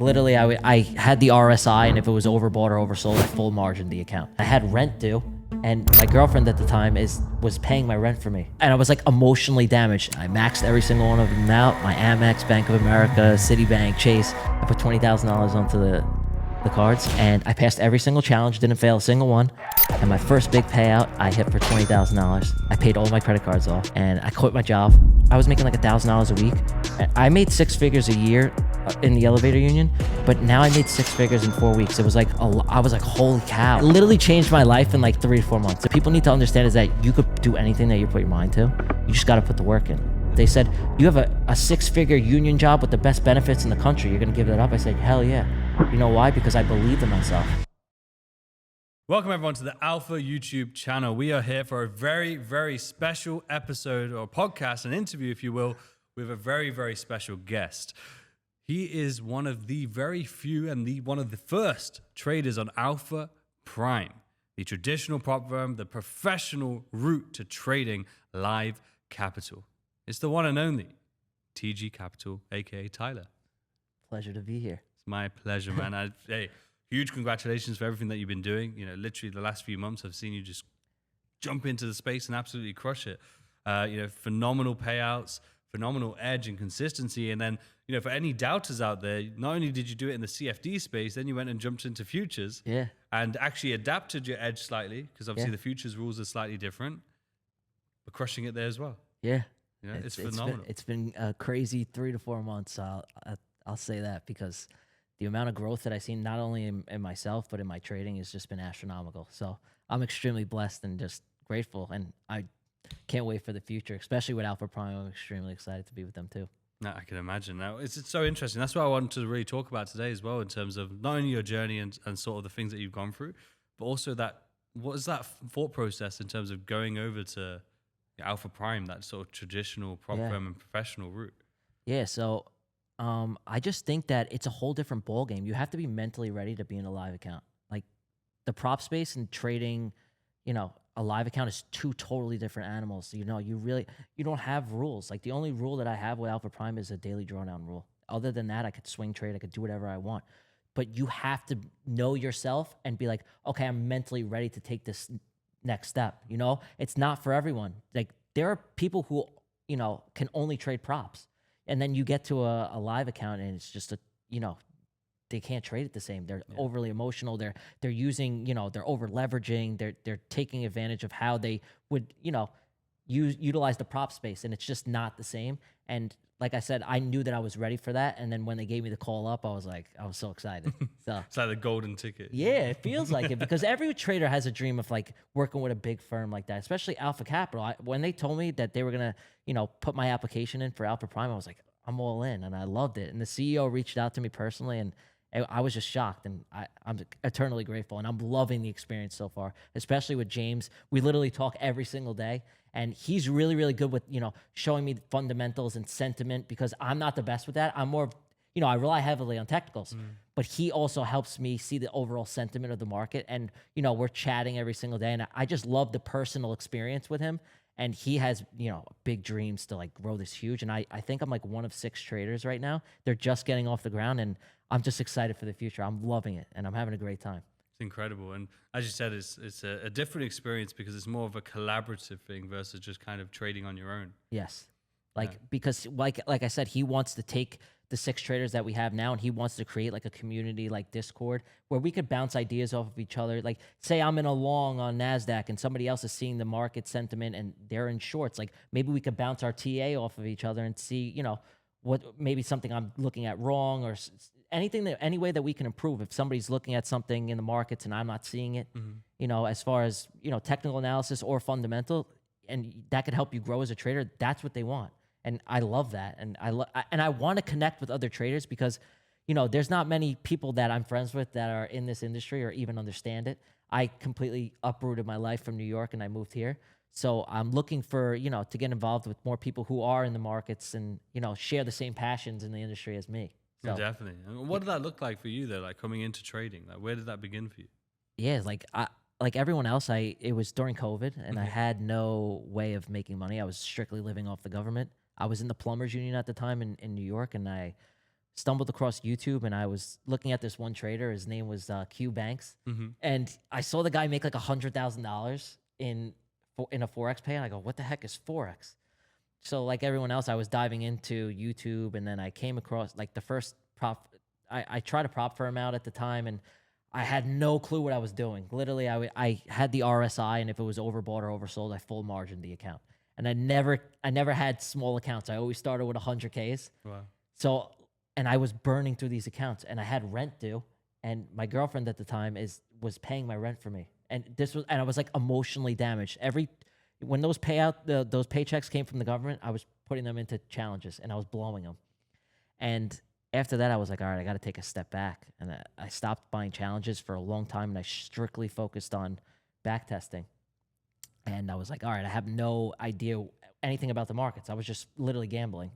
Literally, I had the RSI, and if it was overbought or oversold, I full margined the account. I had rent due, and my girlfriend at the time was paying my rent for me. And I was like emotionally damaged. I maxed every single one of them out. My Amex, Bank of America, Citibank, Chase. I put $20,000 onto the cards, and I passed every single challenge, didn't fail a single one. And my first big payout, I hit for $20,000. I paid all my credit cards off, and I quit my job. I was making like $1,000 a week. I made 6 figures a year in the elevator union, but now I made 6 figures in 4 weeks. It was like, I was like, holy cow. It literally changed my life in like 3 to 4 months. What people need to understand is that you could do anything that you put your mind to. You just got to put the work in. They said, you have a 6-figure union job with the best benefits in the country. You're going to give that up? I said, hell yeah. You know why? Because I believed in myself. Welcome everyone to the Alpha YouTube channel. We are here for a very, very special episode or podcast, an interview, if you will, with a very, very special guest. He is one of the very few and one of the first traders on Alpha Prime, the traditional prop firm, the professional route to trading live capital. It's the one and only TG Capital, aka Tyler. Pleasure to be here. It's my pleasure, man. Hey, huge congratulations for everything that you've been doing. You know, literally the last few months, I've seen you just jump into the space and absolutely crush it. Phenomenal payouts, phenomenal edge and consistency. And then, for any doubters out there, not only did you do it in the CFD space, then you went and jumped into futures and actually adapted your edge slightly, because obviously the futures rules are slightly different, but crushing it there as well. Yeah. It's phenomenal. It's been a crazy 3 to 4 months. I'll say that, because the amount of growth that I've seen, not only in myself, but in my trading, has just been astronomical. So I'm extremely blessed and just grateful. And I can't wait for the future, especially with Alpha Prime. I'm extremely excited to be with them too. No, I can imagine. Now, it's so interesting. That's what I wanted to really talk about today as well, in terms of not only your journey and sort of the things that you've gone through, but also what is that thought process in terms of going over to Alpha Prime, that sort of traditional prop firm and professional route? Yeah, so I just think that it's a whole different ball game. You have to be mentally ready to be in a live account. Like the prop space and trading, a live account is 2 totally different animals. You don't have rules. Like the only rule that I have with Alpha Prime is a daily drawdown rule. Other than that, I could swing trade. I could do whatever I want. But you have to know yourself and be like, okay, I'm mentally ready to take this next step. It's not for everyone. Like there are people who, can only trade props. And then you get to a live account and it's just they can't trade it the same. They're overly emotional. They're using, they're over leveraging. They're taking advantage of how they would, utilize the prop space, and it's just not the same. And like I said, I knew that I was ready for that. And then when they gave me the call up, I was so excited. So it's like the golden ticket. Yeah, it feels like it, because every trader has a dream of like working with a big firm like that, especially Alpha Capital. When they told me that they were going to, put my application in for Alpha Prime, I was like, I'm all in, and I loved it. And the CEO reached out to me personally, and I was just shocked, and I'm eternally grateful, and I'm loving the experience so far, especially with James. We literally talk every single day, and he's really, really good with, showing me the fundamentals and sentiment, because I'm not the best with that. I'm more of, I rely heavily on technicals, but he also helps me see the overall sentiment of the market, and, we're chatting every single day, and I just love the personal experience with him, and he has, big dreams to like grow this huge, and I think I'm like one of 6 traders right now. They're just getting off the ground, and I'm just excited for the future. I'm loving it, and I'm having a great time. It's incredible. And as you said, it's a different experience, because it's more of a collaborative thing versus just kind of trading on your own. Yes. Because like I said, he wants to take the 6 traders that we have now, and he wants to create like a community like Discord where we could bounce ideas off of each other. Like say I'm in a long on NASDAQ and somebody else is seeing the market sentiment and they're in shorts. Like maybe we could bounce our TA off of each other and see, what maybe something I'm looking at wrong, or any way that we can improve. If somebody's looking at something in the markets and I'm not seeing it, as far as, technical analysis or fundamental, and that could help you grow as a trader, that's what they want. And I love that. And I want to connect with other traders, because, there's not many people that I'm friends with that are in this industry or even understand it. I completely uprooted my life from New York and I moved here. So I'm looking for, to get involved with more people who are in the markets and, share the same passions in the industry as me. So, yeah, definitely. And what did that look like for you though? Like coming into trading, like where did that begin for you? Yeah, like everyone else, it was during COVID, and I had no way of making money. I was strictly living off the government. I was in the plumbers union at the time in New York, and I stumbled across YouTube, and I was looking at this one trader. His name was Q Banks, and I saw the guy make like $100,000 in a forex pay, and I go, "What the heck is forex?" So like everyone else, I was diving into YouTube, and then I came across like the first prop. I tried a prop firm out at the time, and I had no clue what I was doing. Literally, I had the RSI, and if it was overbought or oversold, I full margined the account. And I never had small accounts. I always started with 100Ks. Wow. So, and I was burning through these accounts, and I had rent due, and my girlfriend at the time was paying my rent for me, and I was like emotionally damaged. When those those paychecks came from the government, I was putting them into challenges, and I was blowing them. And after that, I was like, all right, I got to take a step back, and I stopped buying challenges for a long time, and I strictly focused on back testing. And I was like, all right, I have no idea anything about the markets. I was just literally gambling.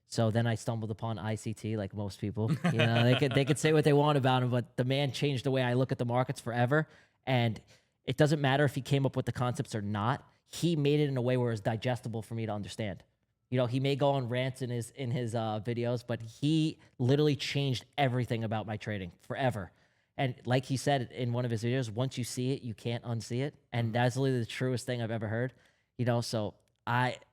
So then I stumbled upon ICT, like most people. You know, they could say what they want about him, but the man changed the way I look at the markets forever. And it doesn't matter if he came up with the concepts or not. He made it in a way where it's digestible for me to understand. You know, he may go on rants in his videos, but he literally changed everything about my trading forever. And like he said in one of his videos, once you see it, you can't unsee it. And that's literally the truest thing I've ever heard. You know, so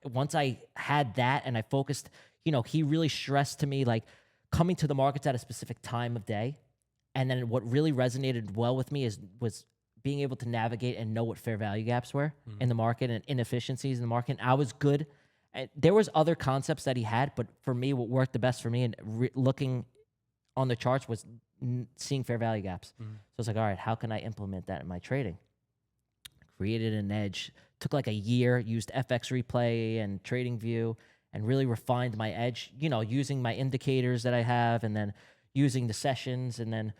once I had that and I focused, you know, he really stressed to me like coming to the markets at a specific time of day. And then what really resonated well with me was being able to navigate and know what fair value gaps were in the market and inefficiencies in the market. I was good. There was other concepts that he had, but for me, what worked the best for me and looking on the charts was seeing fair value gaps. So it's like, all right, how can I implement that in my trading? Created an edge. Took like a year, used FX Replay and Trading View, and really refined my edge, you know, using my indicators that I have, and then using the sessions, and then,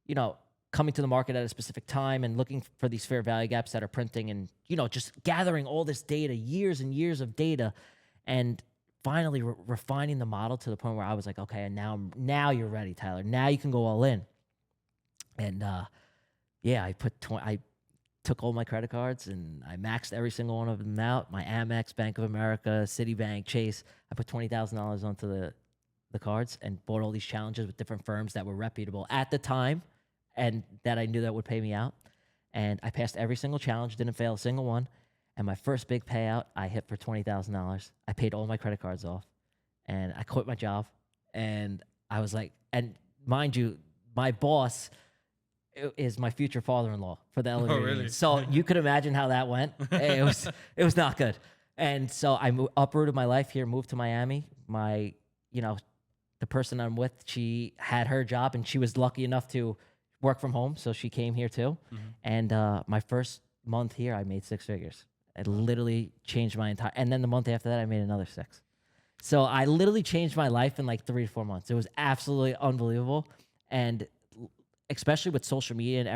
you know, coming to the market at a specific time and looking for these fair value gaps that are printing, and, you know, just gathering all this data, years and years of data, and finally refining the model to the point where I was like, okay, and now you're ready, Tyler. Now you can go all in. And yeah, I took all my credit cards and I maxed every single one of them out. My Amex, Bank of America, Citibank, Chase. I put $20,000 onto the cards and bought all these challenges with different firms that were reputable at the time and that I knew that would pay me out. And I passed every single challenge, didn't fail a single one. And my first big payout, I hit for $20,000. I paid all my credit cards off, and I quit my job. And I was like, and mind you, my boss is my future father-in-law for the elevator. really? Union. So you could imagine how that went. It was not good. And so I uprooted my life here, moved to Miami. The person I'm with, she had her job, and she was lucky enough to work from home, so she came here too. And my first month here, I made 6 figures. It literally changed my entire, and then the month after that, I made another 6. So I literally changed my life in like 3 to 4 months. It was absolutely unbelievable. And especially with social media and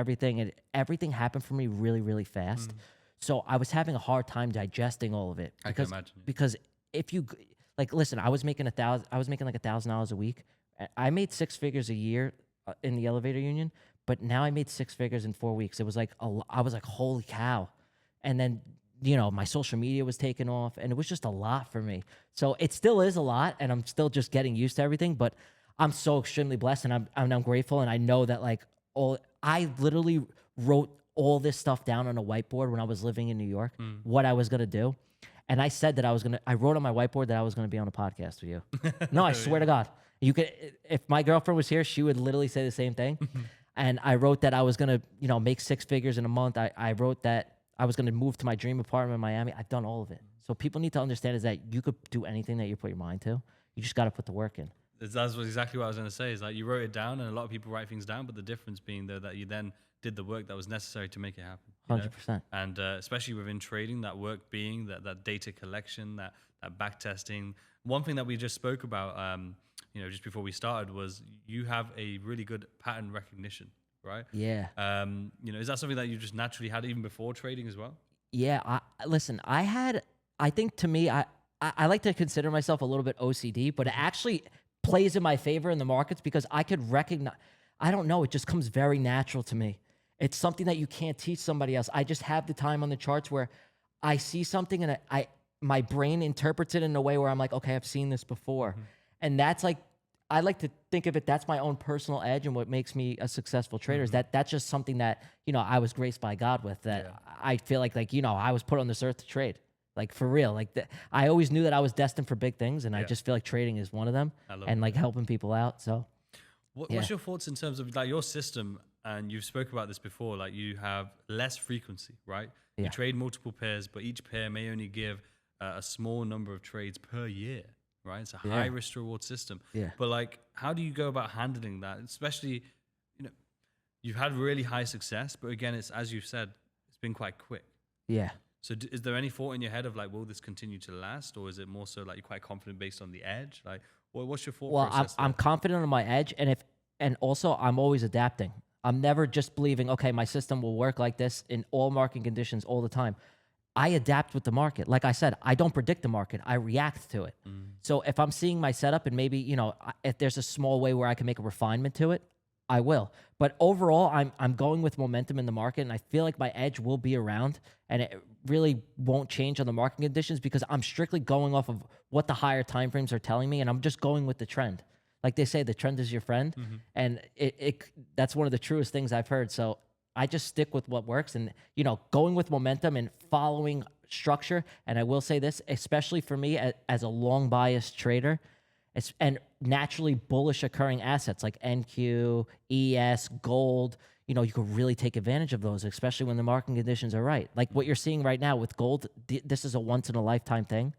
everything happened for me really, really fast. So I was having a hard time digesting all of it. I can imagine. Because if you, like, listen, I was making like $1,000 a week. I made 6 figures a year in the elevator union, but now I made 6 figures in 4 weeks. It was like, I was like, holy cow. And then, you know, my social media was taking off, and it was just a lot for me. So it still is a lot, and I'm still just getting used to everything, but I'm so extremely blessed, and I'm grateful, and I know that like I literally wrote all this stuff down on a whiteboard when I was living in New York, what I was gonna do, and I said that I wrote on my whiteboard that I was gonna be on a podcast with you. No, I swear to God, you could. If my girlfriend was here, she would literally say the same thing. And I wrote that I was gonna, you know, make 6 figures in a month. I wrote that I was gonna move to my dream apartment in Miami. I've done all of it. So people need to understand is that you could do anything that you put your mind to. You just got to put the work in. That's exactly what I was going to say. Is like you wrote it down, and a lot of people write things down, but the difference being though that you then did the work that was necessary to make it happen. 100%. And especially within trading, that work being that data collection, that back testing. One thing that we just spoke about, just before we started, was you have a really good pattern recognition, right? Yeah. Is that something that you just naturally had even before trading as well? Yeah. I think to me, I like to consider myself a little bit OCD, but it actually plays in my favor in the markets because I could recognize, I don't know, it just comes very natural to me. It's something that you can't teach somebody else. I just have the time on the charts where I see something and my brain interprets it in a way where I'm like, okay, I've seen this before. And that's like, I like to think of it, that's my own personal edge and what makes me a successful trader is that's just something that, I was graced by God with, that I feel like, I was put on this earth to trade. Like for real, I always knew that I was destined for big things, and I just feel like trading is one of them, and like helping people out. So, what's your thoughts in terms of like your system? And you've spoke about this before. Like you have less frequency, right? You trade multiple pairs, but each pair may only give a small number of trades per year, right? It's a high risk reward system. But like, how do you go about handling that? Especially, you've had really high success, but again, it's as you've said, it's been quite quick. Yeah. So is there any thought in your head of like, will this continue to last, or is it more so like you're quite confident based on the edge? Like, what's your thought process? I'm confident on my edge, and also I'm always adapting. I'm never just believing, okay, my system will work like this in all market conditions all the time. I adapt with the market. Like I said, I don't predict the market. I react to it. So if I'm seeing my setup and maybe, if there's a small way where I can make a refinement to it, I will. But overall, I'm going with momentum in the market, and I feel like my edge will be around, and it really won't change on the market conditions because I'm strictly going off of what the higher timeframes are telling me, and I'm just going with the trend. Like they say, the trend is your friend, and that's one of the truest things I've heard. So I just stick with what works, and going with momentum and following structure. And I will say this, especially for me as a long bias trader, and naturally bullish occurring assets like NQ, ES, gold, you could really take advantage of those, especially when the market conditions are right. Like what you're seeing right now with gold, this is a once in a lifetime thing,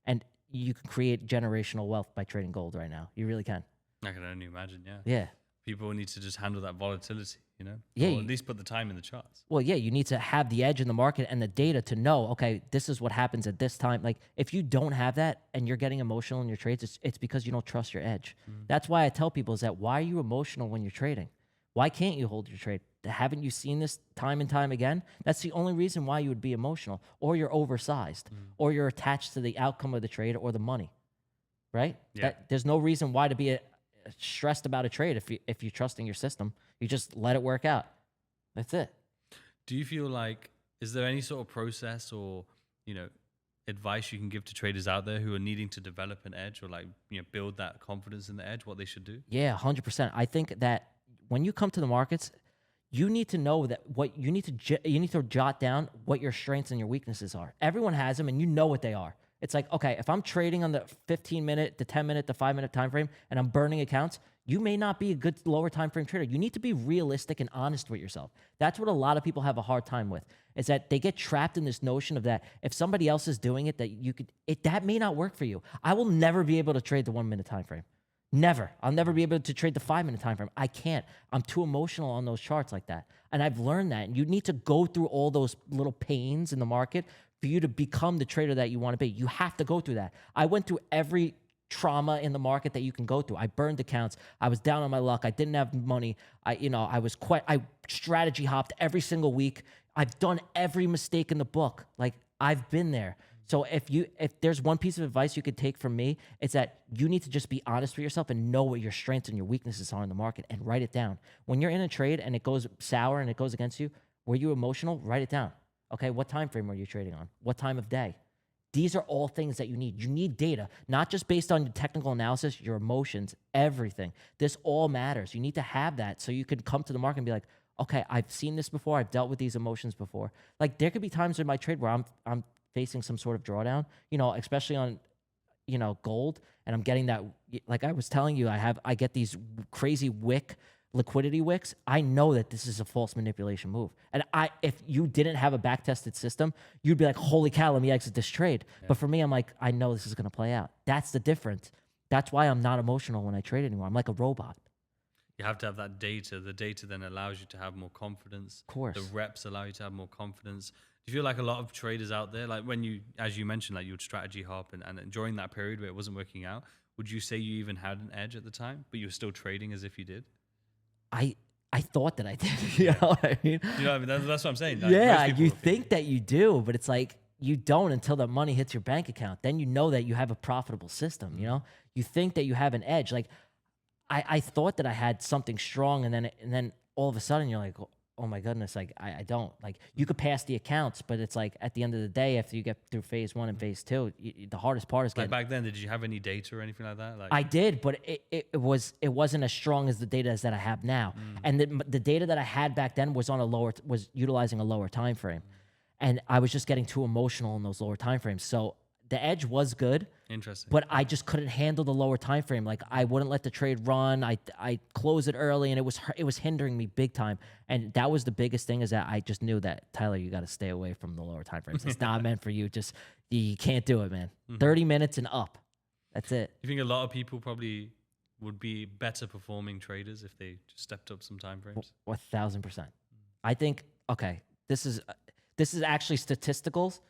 and you can create generational wealth by trading gold right now. You really can. I can only imagine, yeah. Yeah. People need to just handle that volatility, Yeah. Or at least put the time in the charts. Well, yeah, you need to have the edge in the market and the data to know, okay, this is what happens at this time. Like if you don't have that and you're getting emotional in your trades, it's because you don't trust your edge. That's why I tell people is that why are you emotional when you're trading? Why can't you hold your trade? Haven't you seen this time and time again? That's the only reason why you would be emotional, or you're oversized, or you're attached to the outcome of the trade or the money, right? Yeah. There's no reason why to be stressed about a trade if you're trusting your system. You just let it work out. That's it. Do you feel like, is there any sort of process or, advice you can give to traders out there who are needing to develop an edge or like, build that confidence in the edge, what they should do? Yeah, 100%. I think that when you come to the markets, you need to know that what you need to jot down what your strengths and your weaknesses are. Everyone has them, and you know what they are. It's like, okay, if I'm trading on the 15-minute, the 10-minute, the 5-minute time frame, and I'm burning accounts, you may not be a good lower time frame trader. You need to be realistic and honest with yourself. That's what a lot of people have a hard time with, is that they get trapped in this notion of that if somebody else is doing it, that may not work for you. I will never be able to trade the 1-minute time frame. Never. I'll never be able to trade the 5-minute time frame. I can't. I'm too emotional on those charts like that. And I've learned that. And you need to go through all those little pains in the market for you to become the trader that you want to be. You have to go through that. I went through every trauma in the market that you can go through. I burned accounts. I was down on my luck. I didn't have money. I strategy hopped every single week. I've done every mistake in the book. Like I've been there. So if there's one piece of advice you could take from me, it's that you need to just be honest with yourself and know what your strengths and your weaknesses are in the market and write it down. When you're in a trade and it goes sour and it goes against you, were you emotional? Write it down. Okay, what time frame are you trading on? What time of day? These are all things that you need. You need data, not just based on your technical analysis, your emotions, everything. This all matters. You need to have that so you can come to the market and be like, okay, I've seen this before. I've dealt with these emotions before. Like there could be times in my trade where I'm facing some sort of drawdown, especially on, gold, and I'm getting that, like I was telling you, I get these crazy liquidity wicks. I know that this is a false manipulation move. And if you didn't have a back-tested system, you'd be like, holy cow, let me exit this trade. Yeah. But for me, I'm like, I know this is going to play out. That's the difference. That's why I'm not emotional when I trade anymore. I'm like a robot. You have to have that data. The data then allows you to have more confidence. Of course. The reps allow you to have more confidence. Do you feel like a lot of traders out there, like when you, as you mentioned, like you would strategy hop and during that period where it wasn't working out, would you say you even had an edge at the time, but you were still trading as if you did? I thought that I did. You know what I mean? You know what I mean? That's what I'm saying. Like, yeah, you think that you do, but it's like you don't until the money hits your bank account. Then you know that you have a profitable system, You think that you have an edge. Like I thought that I had something strong, and then all of a sudden you're like, oh my goodness, like I don't. Like you could pass the accounts, but it's like at the end of the day, after you get through phase 1 and phase 2, the hardest part is Like getting. back then, did you have any data or anything like that? Like, I did, but it wasn't as strong as the data as that I have now. And the data that I had back then was was utilizing a lower time frame, and I was just getting too emotional in those lower time frames. So the edge was good, interesting. but I just couldn't handle the lower time frame. Like I wouldn't let the trade run. I close it early, and it was hindering me big time. And that was the biggest thing, is that I just knew that, Tyler, you got to stay away from the lower time frames. It's not meant for you. Just you can't do it, man. 30 minutes and up. That's it. You think a lot of people probably would be better performing traders if they just stepped up some time frames? 1,000%. I think, okay, this is actually statisticals.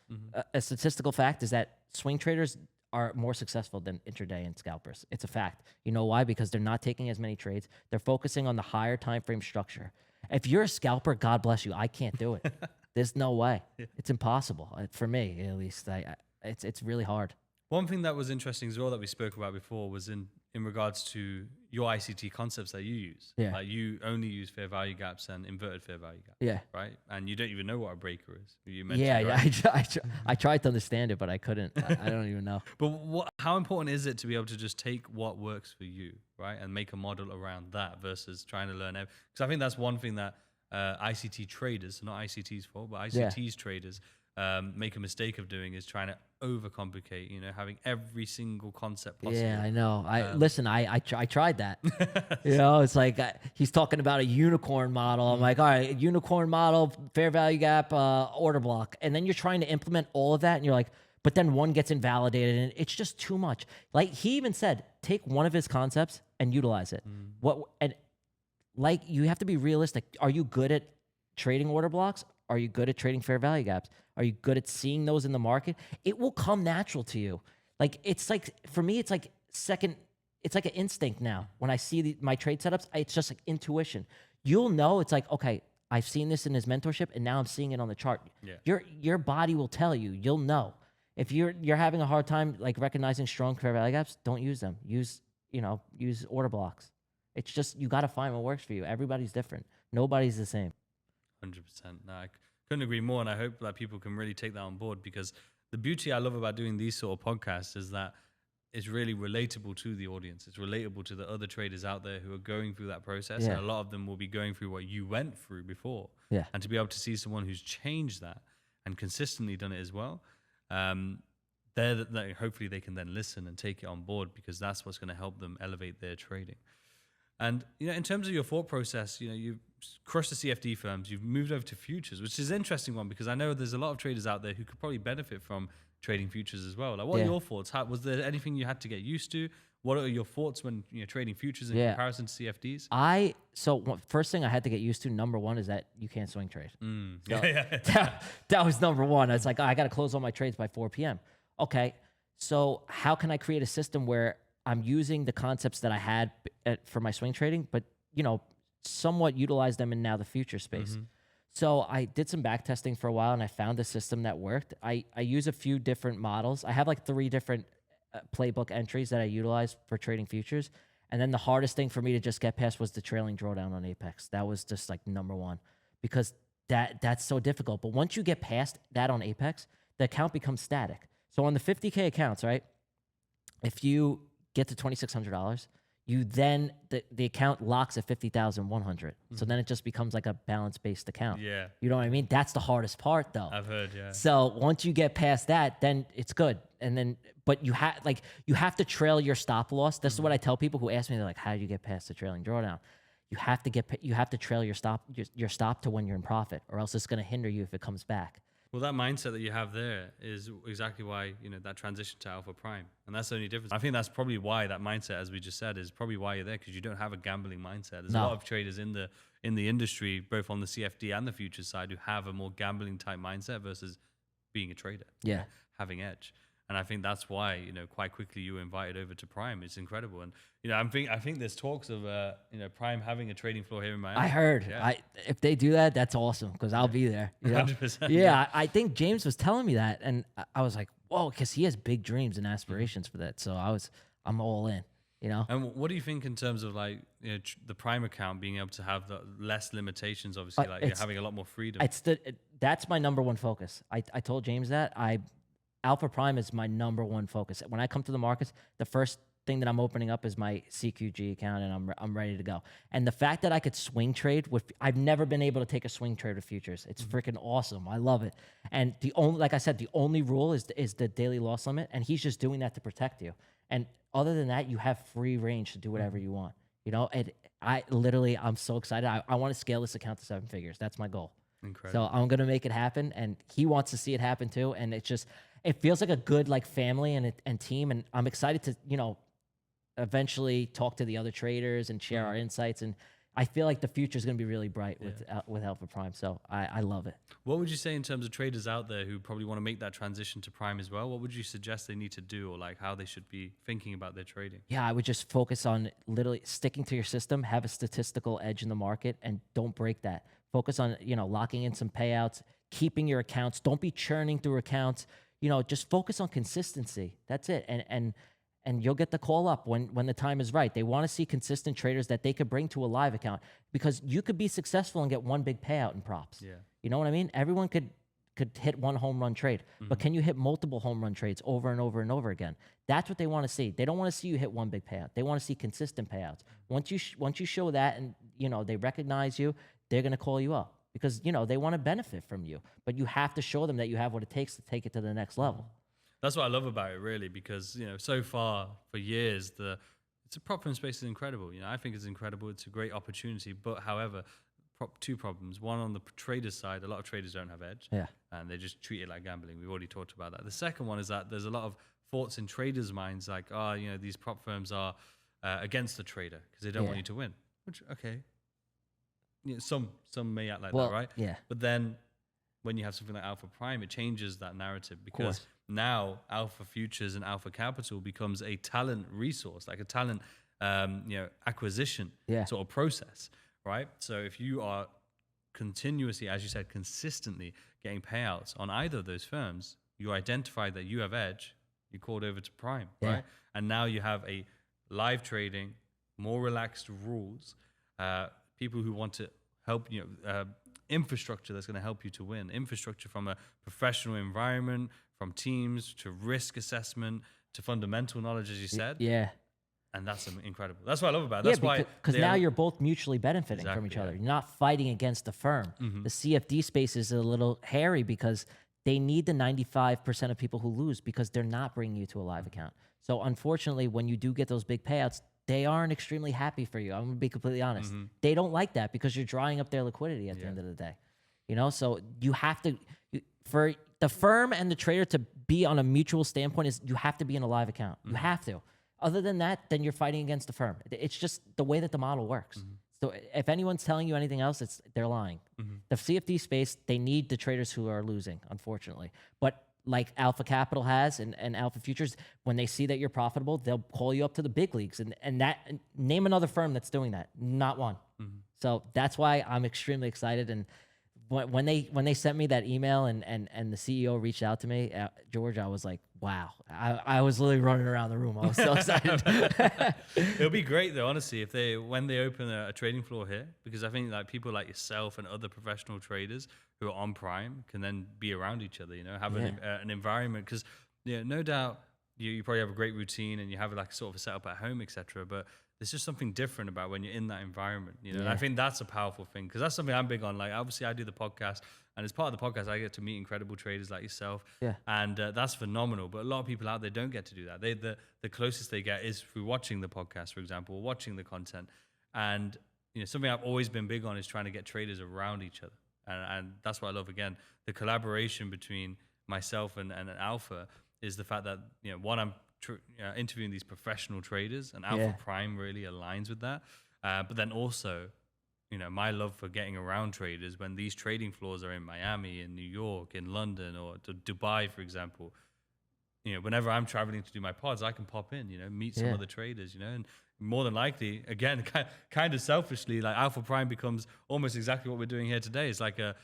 A statistical fact is that swing traders are more successful than intraday and scalpers. It's a fact. You know why? Because they're not taking as many trades. They're focusing on the higher time frame structure. If you're a scalper, God bless you. I can't do it. There's no way. It's impossible for me, at least. It's really hard. One thing that was interesting as well that we spoke about before was in regards to your ICT concepts that you use. Yeah. Like you only use fair value gaps and inverted fair value gaps. Yeah. Right? And you don't even know what a breaker is. You mentioned, Yeah, right? I tried to understand it, but I couldn't. I don't even know. But how important is it to be able to just take what works for you, right, and make a model around that versus trying to learn? Because I think that's one thing that ICT traders, not ICT's fault, but ICT's traders make a mistake of doing, is trying to overcomplicate, having every single concept possible. Yeah, I know. Listen, I tried that. It's like he's talking about a unicorn model. I'm like, all right, unicorn model, fair value gap, order block. And then you're trying to implement all of that, and you're like, but then one gets invalidated, and it's just too much. Like he even said, take one of his concepts and utilize it. You have to be realistic. Are you good at trading order blocks? Are you good at trading fair value gaps? Are you good at seeing those in the market? It will come natural to you. Like it's like, for me, it's like it's like an instinct now. When I see my trade setups, it's just like intuition. You'll know. It's like, okay, I've seen this in his mentorship, and now I'm seeing it on the chart. Yeah. Your body will tell you. You'll know. If you're having a hard time like recognizing strong fair value gaps, don't use them. Use order blocks. It's just, you got to find what works for you. Everybody's different. Nobody's the same. 100%. No, I couldn't agree more, and I hope that people can really take that on board, because the beauty I love about doing these sort of podcasts is that it's really relatable to the audience. It's relatable to the other traders out there who are going through that process, and a lot of them will be going through what you went through before. Yeah. And to be able to see someone who's changed that and consistently done it as well, hopefully they can then listen and take it on board, because that's what's going to help them elevate their trading. And in terms of your thought process, you've crushed the CFD firms, you've moved over to futures, which is an interesting one, because I know there's a lot of traders out there who could probably benefit from trading futures as well. Like, what are your thoughts? Was there anything you had to get used to? What are your thoughts when trading futures in comparison to CFDs? First thing I had to get used to, number one, is that you can't swing trade. That was number one. I was like, I got to close all my trades by 4 p.m. Okay, so how can I create a system where I'm using the concepts that I had for my swing trading, but somewhat utilize them in now the future space? So I did some back testing for a while, and I found a system that worked. I use a few different models. I have like 3 different playbook entries that I utilize for trading futures. And then the hardest thing for me to just get past was the trailing drawdown on Apex. That was just like number one, because that's so difficult. But once you get past that on Apex, the account becomes static. So on the 50K accounts, right, if you get to $2,600, you then the account locks at 50,100. So then it just becomes like a balance-based account. Yeah. You know what I mean? That's the hardest part, though. I've heard, yeah. So once you get past that, then it's good. And then, but you have to trail your stop loss. This is what I tell people who ask me. They're like, "How do you get past the trailing drawdown?" You have to trail your stop to when you're in profit, or else it's going to hinder you if it comes back. Well, that mindset that you have there is exactly why, that transition to Alpha Prime. And that's the only difference. I think that's probably why that mindset, as we just said, is probably why you're there, because you don't have a gambling mindset. There's a lot of traders in the industry, both on the CFD and the futures side, who have a more gambling type mindset versus being a trader. Yeah. Having edge. And I think that's why, quite quickly you were invited over to Prime. It's incredible. And, I think there's talks of, Prime having a trading floor here in Miami. I heard. Yeah. If they do that, that's awesome, because I'll be there. 100%. Yeah, I think James was telling me that, and I was like, whoa, because he has big dreams and aspirations for that. So I'm all in. You know, And what do you think in terms of like the Prime account being able to have the less limitations? Obviously, like you're having a lot more freedom. that's my number one focus. I told James that Alpha Prime is my number one focus. When I come to the markets, the first thing that I'm opening up is my CQG account, and I'm ready to go. And the fact that I could swing trade with, I've never been able to take a swing trade with futures. It's freaking awesome. I love it. And the only, like I said, the only rule is the daily loss limit, and he's just doing that to protect you. And other than that, you have free range to do whatever you want. You know, and I'm so excited. I want to scale this account to 7 figures. That's my goal. Incredible. So I'm gonna make it happen, and he wants to see it happen too. And it feels like a good like family and team. And I'm excited to eventually talk to the other traders and share our insights. And I feel like the future is going to be really bright with Alpha Prime. So I love it. What would you say in terms of traders out there who probably want to make that transition to Prime as well? What would you suggest they need to do, or like how they should be thinking about their trading? Yeah, I would just focus on literally sticking to your system, have a statistical edge in the market, and don't break that. Focus on, locking in some payouts, keeping your accounts. Don't be churning through accounts. Just focus on consistency. That's it. And you'll get the call up when the time is right. They want to see consistent traders that they could bring to a live account, because you could be successful and get one big payout in props. Yeah. You know what I mean? Everyone could hit one home run trade, but can you hit multiple home run trades over and over and over again? That's what they want to see. They don't want to see you hit one big payout. They want to see consistent payouts. Once you show that, and they recognize you, they're going to call you up, because they want to benefit from you. But you have to show them that you have what it takes to take it to the next level. That's what I love about it, really, because so far for years it's a prop firm space is incredible. I think it's incredible. It's a great opportunity, but however, two problems. One, on the trader side, a lot of traders don't have edge, and they just treat it like gambling. We've already talked about that. The second one is that there's a lot of thoughts in traders' minds, like, these prop firms are against the trader because they don't want you to win. Which, okay, some may act like that, right? Yeah. But then when you have something like Alpha Prime, it changes that narrative, because now Alpha Futures and Alpha Capital becomes a talent resource, like a talent acquisition sort of process, right? So if you are continuously, as you said, consistently getting payouts on either of those firms, you identify that you have edge, you called over to Prime, right? And now you have a live trading, more relaxed rules, people who want to help infrastructure that's going to help you to win. Infrastructure from a professional environment, from teams to risk assessment to fundamental knowledge, as you said. Yeah. And that's incredible. That's what I love about it. That's because now you're both mutually benefiting from each other. You're not fighting against the firm. The CFD space is a little hairy because they need the 95% of people who lose, because they're not bringing you to a live account. So unfortunately, when you do get those big payouts, they aren't extremely happy for you. I'm going to be completely honest. They don't like that, because you're drying up their liquidity at the end of the day. So you have to, for the firm and the trader to be on a mutual standpoint, you have to be in a live account. You have to. Other than that, then you're fighting against the firm. It's just the way that the model works. So if anyone's telling you anything else, they're lying. The CFD space, they need the traders who are losing, unfortunately. But like Alpha Capital has and Alpha Futures, when they see that you're profitable, they'll call you up to the big leagues. And name another firm that's doing that. Not one. So that's why I'm extremely excited. And when they sent me that email and the CEO reached out to me, George, I was like, wow. I was literally running around the room. I was so excited. It'll be great though, honestly, when they open a trading floor here, because I think like people like yourself and other professional traders who are on Prime can then be around each other, have an environment, because no doubt you probably have a great routine and you have like sort of a setup at home, etc. But there's just something different about when you're in that environment, And I think that's a powerful thing, because that's something I'm big on. Like obviously I do the podcast, and as part of the podcast, I get to meet incredible traders like yourself. And that's phenomenal. But a lot of people out there don't get to do that. The closest they get is through watching the podcast, for example, or watching the content. And something I've always been big on is trying to get traders around each other. And that's what I love. Again, the collaboration between myself and Alpha is the fact that, one, I'm interviewing these professional traders, and Alpha Prime really aligns with that. But then also, my love for getting around traders when these trading floors are in Miami, in New York, in London, or to Dubai, for example. Whenever I'm traveling to do my pods, I can pop in, meet some other traders, and more than likely, again, kind of selfishly, like Alpha Prime becomes almost exactly what we're doing here today. It's like a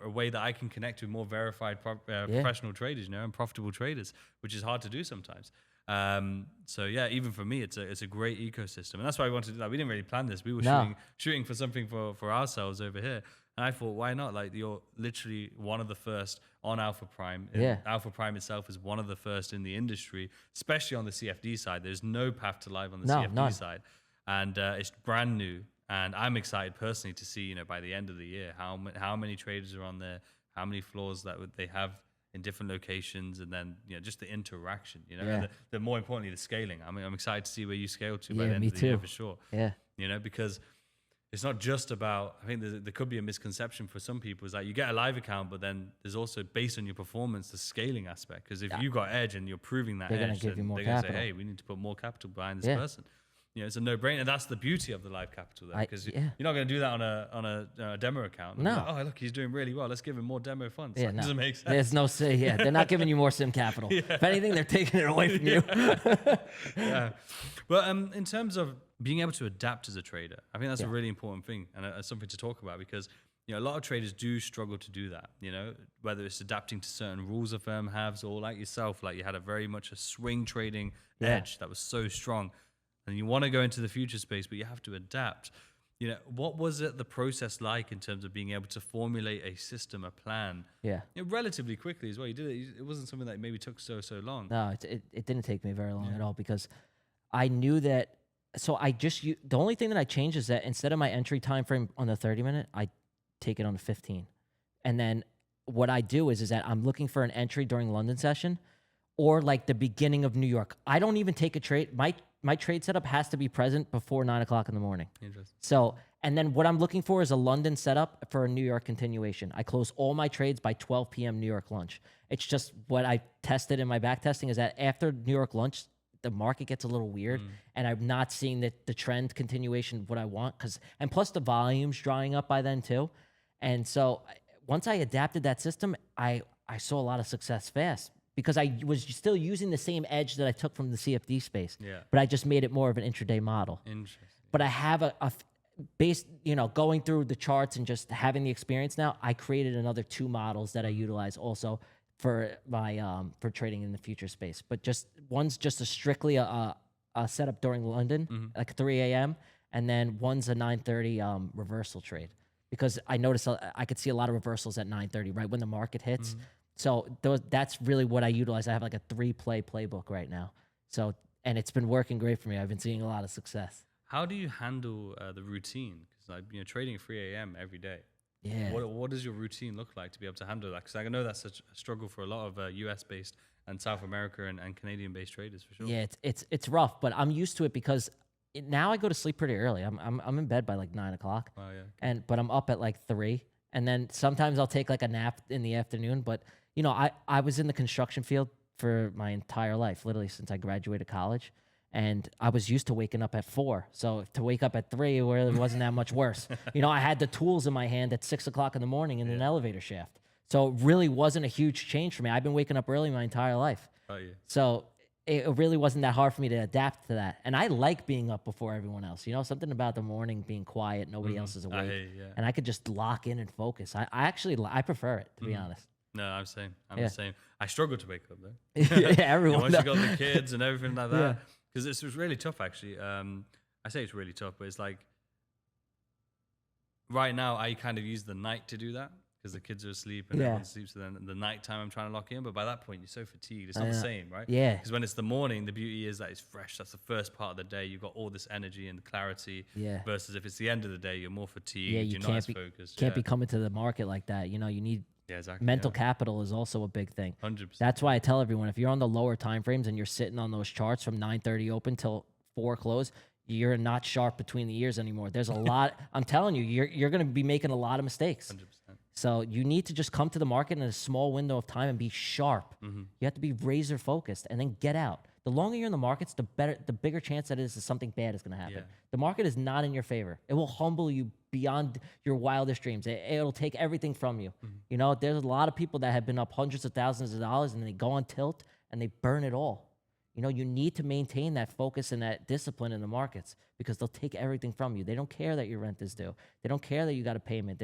way that I can connect with more verified professional traders, and profitable traders, which is hard to do sometimes. So yeah, even for me, it's a great ecosystem, and that's why we wanted to do that. We didn't really plan this. We were No. shooting for something for ourselves over here, and I thought, why not? Like, you're literally one of the first on Alpha Prime. And Yeah. Alpha Prime itself is one of the first in the industry, especially on the CFD side. There's no path to live on the No, CFD none. side, and it's brand new. And I'm excited personally to see, by the end of the year, how many traders are on there, how many floors they have in different locations, and then just the interaction, Yeah. and the more importantly, the scaling. I mean, I'm excited to see where you scale to by Yeah, the end me of the year too. for sure. Yeah. Because it's not just about. I think there could be a misconception for some people is that you get a live account, but then there's also, based on your performance, the scaling aspect. Because if you got edge and you're proving that They're gonna edge, give you then more they're gonna say, capital. hey, we need to put more capital behind this Yeah. person. It's a no-brainer. That's the beauty of the live capital, there, because yeah. you're not going to do that on a demo account. No. Like, oh, look, he's doing really well. Let's give him more demo funds. Yeah, That no. doesn't make sense. There's no say. Yeah, they're not giving you more sim capital. If anything, they're taking it away from you. Yeah. But in terms of being able to adapt as a trader, I think that's a really important thing, and something to talk about, because a lot of traders do struggle to do that. Whether it's adapting to certain rules a firm has, or like yourself, like you had a very much a swing trading edge that was so strong, and you want to go into the future space, but you have to adapt. What was the process like in terms of being able to formulate a system, a plan? Yeah. Relatively quickly as well. You did it. It wasn't something that maybe took so long. No, it didn't take me very long at all, because I knew that. So the only thing that I changed is that instead of my entry time frame on the 30-minute, I take it on the 15. And then what I do is that I'm looking for an entry during London session, or like the beginning of New York. I don't even take a trade. My trade setup has to be present before 9 o'clock in the morning. Interesting. So, and then what I'm looking for is a London setup for a New York continuation. I close all my trades by 12 p.m. New York lunch. It's just what I tested in my back testing is that after New York lunch, the market gets a little weird, and I'm not seeing the trend continuation of what I want. And plus the volume's drying up by then too. And so once I adapted that system, I saw a lot of success fast, because I was still using the same edge that I took from the CFD space, but I just made it more of an intraday model. Interesting. But I have based, going through the charts and just having the experience now, I created another 2 models that I utilize also for my for trading in the future space. But one's just strictly a setup during London, like 3 a.m., and then one's a 9:30 reversal trade, because I noticed I could see a lot of reversals at 9:30, right when the market hits. So that's really what I utilize. I have like a 3-play playbook right now. So, and it's been working great for me. I've been seeing a lot of success. How do you handle the routine? Because trading at 3 a.m. every day. Yeah. What does your routine look like to be able to handle that? Because I know that's a struggle for a lot of US-based and South America and Canadian-based traders for sure. Yeah, it's rough, but I'm used to it, because now I go to sleep pretty early. I'm in bed by like 9 o'clock. Oh yeah. But I'm up at like 3, and then sometimes I'll take like a nap in the afternoon. But I was in the construction field for my entire life, literally since I graduated college. And I was used to waking up at 4. So to wake up at 3 really wasn't that much worse. I had the tools in my hand at 6 o'clock in the morning in an elevator shaft. So it really wasn't a huge change for me. I've been waking up early my entire life. Oh yeah. So it really wasn't that hard for me to adapt to that. And I like being up before everyone else. Something about the morning being quiet, nobody else is awake. And I could just lock in and focus. I prefer it, to be honest. No, I'm the same. I'm the same. I struggle to wake up though. Yeah, everyone. Once you got the kids and everything like that. Because this was really tough, actually. I say it's really tough, but it's like right now I kind of use the night to do that, because the kids are asleep and everyone sleeps. So then the nighttime I'm trying to lock in, but by that point you're so fatigued. It's not the same, right? Yeah. Because when it's the morning, the beauty is that it's fresh. That's the first part of the day. You've got all this energy and clarity. Yeah. Versus if it's the end of the day, you're more fatigued. Yeah, you you're not can't as be focused. can't be coming to the market like that. You need exactly. mental capital is also a big thing. 100%. That's why I tell everyone, if you're on the lower time frames and you're sitting on those charts from 9:30 open till 4 close, you're not sharp between the ears anymore. There's a lot. I'm telling you, you're going to be making a lot of mistakes. 100%. So you need to just come to the market in a small window of time and be sharp. You have to be razor focused and then get out. The longer you're in the markets, the bigger chance that is something bad is going to happen. Yeah. The market is not in your favor. It will humble you beyond your wildest dreams. It'll take everything from you. There's a lot of people that have been up hundreds of thousands of dollars and they go on tilt and they burn it all. You need to maintain that focus and that discipline in the markets, because they'll take everything from you. They don't care that your rent is due. They don't care that you got a payment.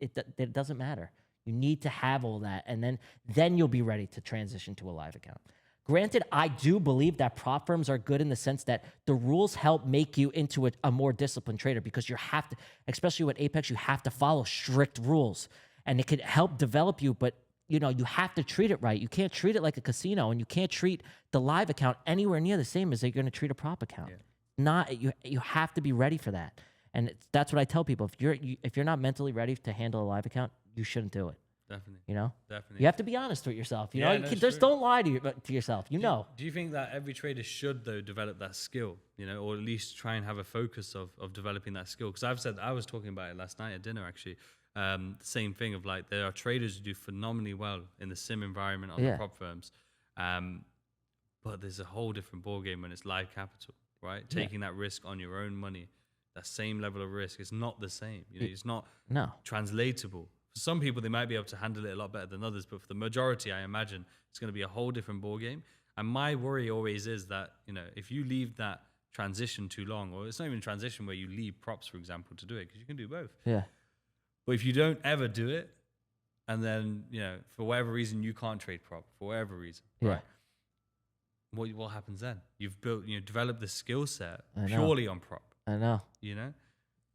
It doesn't matter. You need to have all that, and then you'll be ready to transition to a live account. Granted, I do believe that prop firms are good in the sense that the rules help make you into a more disciplined trader, because you have to, especially with Apex, you have to follow strict rules, and it could help develop you. But you know, you have to treat it right. You can't treat it like a casino, and you can't treat the live account anywhere near the same as you're going to treat a prop account. Yeah. Not you have to be ready for that, and that's what I tell people. If you're not mentally ready to handle a live account, you shouldn't do it. Definitely. You know, Definitely. you have to be honest with yourself. You Yeah, know, no, you it's true. don't lie to yourself. You know. Do you think that every trader should, though, develop that skill, you know, or at least try and have a focus of developing that skill? Because I was talking about it last night at dinner, actually. The same thing of like, there are traders who do phenomenally well in the sim environment on the prop firms. But there's a whole different ballgame when it's live capital, right? Taking that risk on your own money, that same level of risk is not the same. You know, it's not translatable. For some people, they might be able to handle it a lot better than others, but for the majority, I imagine it's going to be a whole different ballgame. And my worry always is that, you know, if you leave that transition too long, or it's not even transition where you leave props, for example, to do it, because you can do both. Yeah. But if you don't ever do it, and then, you know, for whatever reason, you can't trade prop, for whatever reason, right? What happens then? You've developed the skill set purely on prop. I know. You know?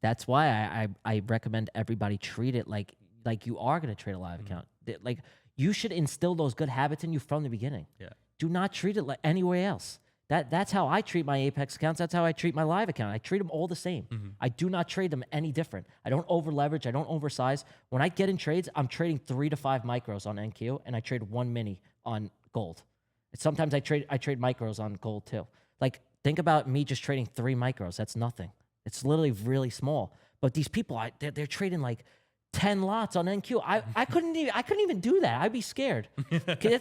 That's why I recommend everybody treat it like you are going to trade a live account. Like, you should instill those good habits in you from the beginning. Yeah. Do not treat it like anywhere else. That's how I treat my Apex accounts. That's how I treat my live account. I treat them all the same. I do not trade them any different. I don't over leverage. I don't oversize. When I get in trades, I'm trading 3 to 5 micros on NQ, and I trade 1 mini on gold. Sometimes I trade micros on gold too. Like, think about me just trading 3 micros. That's nothing. It's literally really small. But these people, they're trading like 10 lots on NQ. I couldn't even do that. I'd be scared.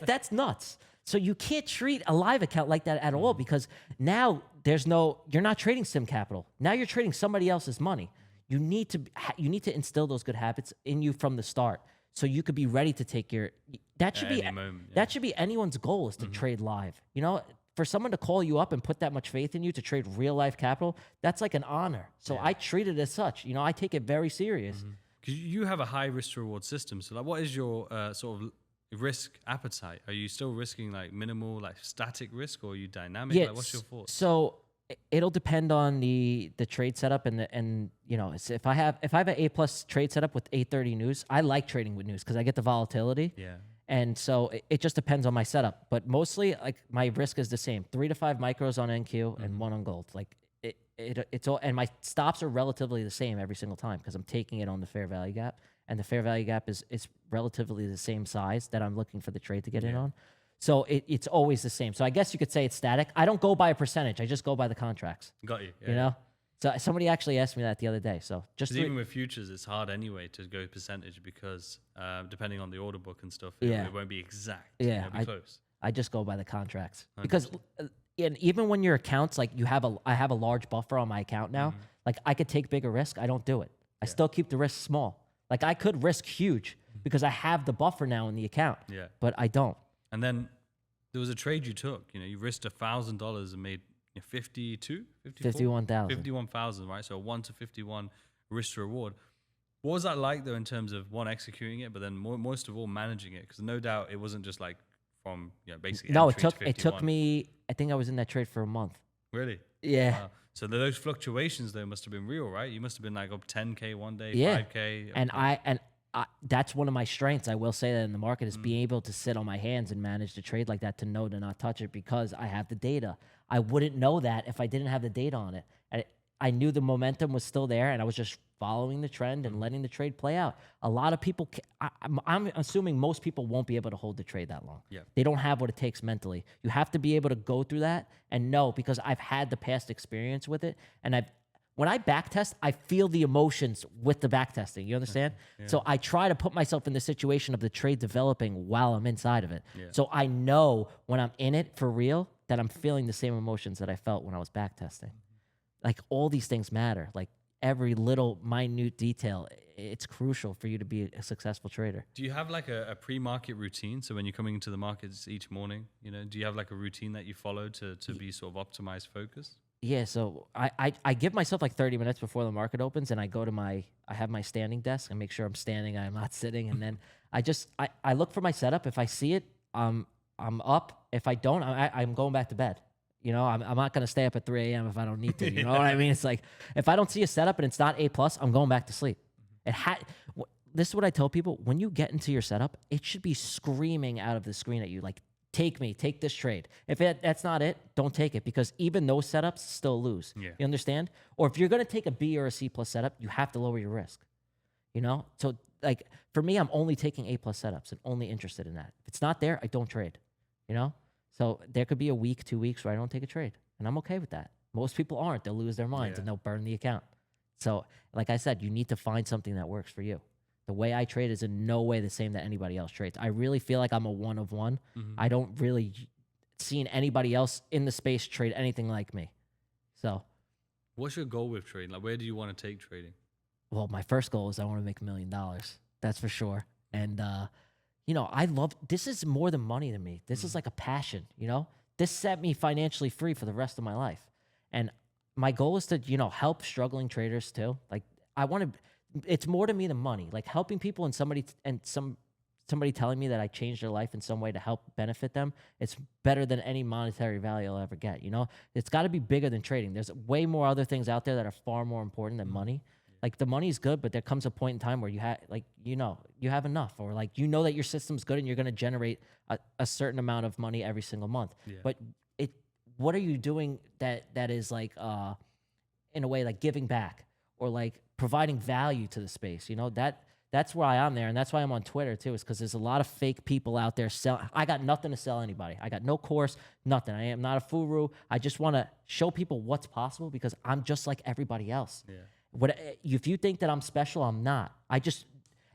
That's nuts. So you can't treat a live account like that at all, because now you're not trading sim capital. Now you're trading somebody else's money. You need to instill those good habits in you from the start, so you could be ready to take that should be anyone's goal, is to trade live. You know, for someone to call you up and put that much faith in you to trade real life capital, that's like an honor. So I treat it as such. You know, I take it very serious. Because you have a high risk to reward system. So like, what is your sort of risk appetite? Are you still risking like minimal, like static risk, or are you dynamic? Yeah, like, what's your thoughts? So it'll depend on the trade setup and you know, if I have an A+ trade setup with 830 news, I like trading with news because I get the volatility. Yeah. And so it just depends on my setup. But mostly, like, my risk is the same: 3 to 5 micros on NQ and 1 on gold. Like, it's all, and my stops are relatively the same every single time, because I'm taking it on the fair value gap, and the fair value gap is relatively the same size that I'm looking for the trade to get in on. So it's always the same. So I guess you could say it's static. I don't go by a percentage. I just go by the contracts. Got you. Yeah. You know? So somebody actually asked me that the other day. So just even with futures, it's hard anyway to go percentage, because depending on the order book and stuff, it won't be exact. Yeah, it'll be close. I just go by the contracts, 100%. because and even when your accounts, like, I have a large buffer on my account now. Like, I could take bigger risk. I don't do it. I still keep the risk small. Like, I could risk huge because I have the buffer now in the account. Yeah. But I don't. And then there was a trade you took. You know, you risked $1,000 and made 51,000, right? So 1 to 51 risk to reward. What was that like, though, in terms of, one, executing it, but then most of all managing it? Because no doubt it wasn't just like from, you know, basically. No, entry it took me. I think I was in that trade for a month. Really? Yeah. Wow. So those fluctuations, though, must have been real, right? You must have been like up 10K one day, Yeah. 5K. And I that's one of my strengths. I will say that in the market is being able to sit on my hands and manage to trade like that, to know to not touch it, because I have the data. I wouldn't know that if I didn't have the data on it. And I knew the momentum was still there, and I was just following the trend and letting the trade play out. A lot of people, I'm assuming most people won't be able to hold the trade that long. Yeah. They don't have what it takes mentally. You have to be able to go through that and know, because I've had the past experience with it, and when I backtest, I feel the emotions with the backtesting. You understand? Yeah. So I try to put myself in the situation of the trade developing while I'm inside of it. Yeah. So I know when I'm in it for real that I'm feeling the same emotions that I felt when I was backtesting. Like, all these things matter. Like, every little minute detail, it's crucial for you to be a successful trader. Do you have like a pre-market routine? So when you're coming into the markets each morning, you know, do you have like a routine that you follow to be sort of optimized focused? Yeah, so I give myself like 30 minutes before the market opens, and I go to I have my standing desk and make sure I'm standing, I'm not sitting, and then I look for my setup. If I see it, I'm I'm up. If I don't, I'm going back to bed. You know, I'm not going to stay up at 3 a.m. if I don't need to. You know what I mean? It's like, if I don't see a setup and it's not A plus, I'm going back to sleep. This is what I tell people. When you get into your setup, it should be screaming out of the screen at you, like, take this trade. If that's not it, don't take it, because even those setups still lose. Yeah. You understand? Or if you're going to take a B or a C plus setup, you have to lower your risk. You know? So, like, for me, I'm only taking A plus setups and only interested in that. If it's not there, I don't trade. You know? So there could be a week, 2 weeks where I don't take a trade, and I'm okay with that. Most people aren't. They'll lose their minds and they'll burn the account. So, like I said, you need to find something that works for you. The way I trade is in no way the same that anybody else trades. I really feel like I'm a one of one. I don't really see anybody else in the space trade anything like me. So, what's your goal with trading? Like, where do you want to take trading? well, my first goal is I want to make $1 million. That's for sure. And, you know, this is more than money to me. This is like a passion, you know? This set me financially free for the rest of my life. And my goal is to, you know, help struggling traders too. Like, it's more to me than money. Like, helping people and somebody telling me that I changed their life in some way to help benefit them, it's better than any monetary value I'll ever get, you know? It's got to be bigger than trading. There's way more other things out there that are far more important than money. Like, the money's good, but there comes a point in time where you have, like, you know, you have enough, or like, you know that your system's good and you're going to generate a certain amount of money every single month. Yeah. But what are you doing that is like, in a way, like giving back or like providing value to the space? You know, that's why I'm there, and that's why I'm on Twitter too, is because there's a lot of fake people out there I got nothing to sell anybody. I got no course, nothing. I am not a guru. I just want to show people what's possible, because I'm just like everybody else. Yeah. If you think that I'm special, I'm not.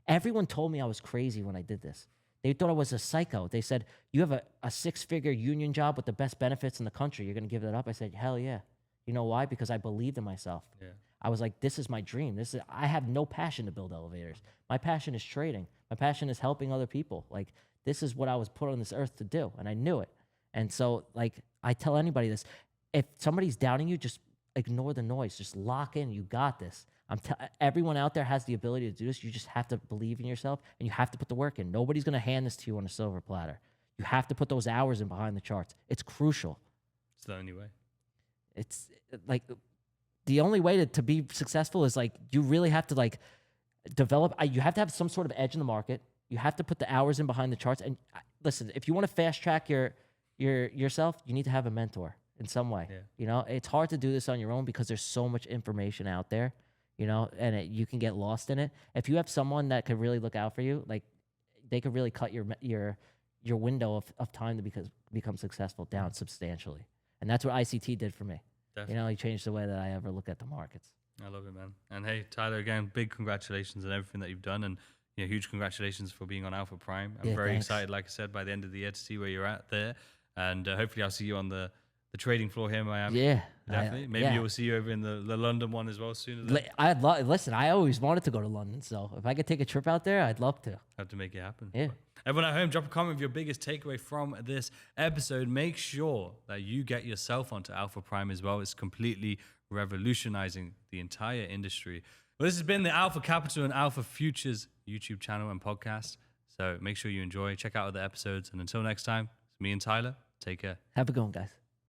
Everyone told me I was crazy when I did this. They thought I was a psycho. They said, you have a 6-figure union job with the best benefits in the country. You're going to give that up? I said, hell yeah. You know why? Because I believed in myself. Yeah. I was like, this is my dream. I have no passion to build elevators. My passion is trading. My passion is helping other people. Like, this is what I was put on this earth to do, and I knew it. And so, like, I tell anybody this. If somebody's doubting you, just ignore the noise. Just lock in. You got this. Everyone out there has the ability to do this. You just have to believe in yourself, and you have to put the work in. Nobody's going to hand this to you on a silver platter. You have to put those hours in behind the charts. It's crucial. It's the only way. It's like the only way to be successful is, like, you really have to, like, develop. You have to have some sort of edge in the market. You have to put the hours in behind the charts. And listen, if you want to fast track yourself, you need to have a mentor in some way. Yeah. You know, it's hard to do this on your own because there's so much information out there, you know, and you can get lost in it. If you have someone that could really look out for you, like, they could really cut your window of time to become successful down substantially. And that's what ICT did for me. Definitely. You know, he changed the way that I ever look at the markets. I love it, man. And hey, Tyler, again, big congratulations on everything that you've done, and, you know, huge congratulations for being on Alpha Prime. I'm very excited, like I said, by the end of the year to see where you're at there, and hopefully I'll see you on the trading floor here in Miami. Yeah, definitely. Maybe we'll see you over in the London one as well soon. Listen, I always wanted to go to London, so if I could take a trip out there, I'd love to. Have to make it happen. Yeah. Everyone at home, drop a comment with your biggest takeaway from this episode. Make sure that you get yourself onto Alpha Prime as well. It's completely revolutionizing the entire industry. Well, this has been the Alpha Capital and Alpha Futures YouTube channel and podcast. So make sure you enjoy. Check out other episodes. And until next time, it's me and Tyler. Take care. Have a good one, guys.